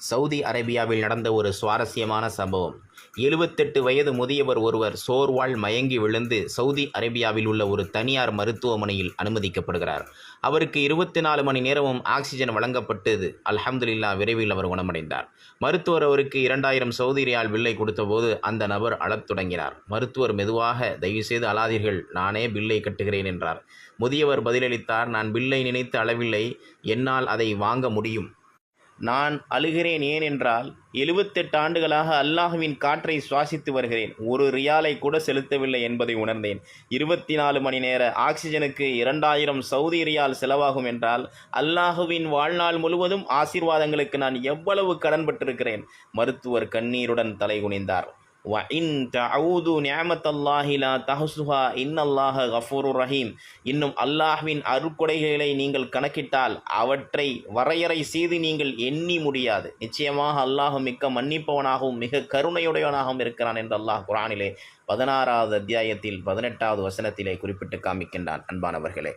Saudi அரேபியாவில் நடந்த ஒரு சுவாரஸ்யமான சம்பவம். 78 வயது முதியவர் ஒருவர் சோர்வால் மயங்கி விழுந்து சவுதி அரேபியாவில் உள்ள ஒரு தனியார் மருத்துவமனையில் அனுமதிக்கப்படுகிறார். அவருக்கு 24 மணி நேரமும் ஆக்சிஜன் வழங்கப்பட்டது. அல்ஹம்துலில்லாஹ், விரைவில் அவர் குணமடைந்தார். மருத்துவர் அவருக்கு 2000 சவுதி ரியால் பில்லை கொடுத்தபோது அந்த நபர் அழத் தொடங்கினார். மருத்துவர் மெதுவாக, தயவுசெய்து அழாதீர்கள், நானே பில்லை கட்டுகிறேன் என்றார். முதியவர் பதிலளித்தார், நான் பில்லை நினைத்து அழவில்லை, என்னால் அதை வாங்க முடியும். நான் அழுகிறேன் ஏனென்றால் 78 ஆண்டுகளாக அல்லாஹ்வின் காற்றை சுவாசித்து வருகிறேன். ஒரு ரியாலை கூட செலுத்தவில்லை என்பதை உணர்ந்தேன். 24 மணி நேர ஆக்சிஜனுக்கு 2000 சவுதி ரியால் செலவாகும் என்றால் அல்லாஹ்வின் வாழ்நாள் முழுவதும் ஆசீர்வாதங்களுக்கு நான் எவ்வளவு கடன்பட்டிருக்கிறேன். மருத்துவர் கண்ணீருடன் தலைகுனிந்தார். வஇன் தஊது நிஅமத்தல்லாஹி லா தஹ்சுஹா இன்னல்லாஹ கஃபூருர் ரஹீம். இன்னும் அல்லாஹ்வின் அருட்கொடைகளை நீங்கள் கணக்கிட்டால் அவற்றை வரையறை செய்து நீங்கள் எண்ணி முடியாது. நிச்சயமாக அல்லாஹ் மிக்க மன்னிப்பவனாகவும் மிக கருணையுடையவனாகவும் இருக்கிறான் என்று அல்லாஹ் குர்ஆனிலே 16வது அத்தியாயத்தில் 18வது வசனத்திலே குறிப்பிட்டு காமிக்கின்றான். அன்பானவர்களே,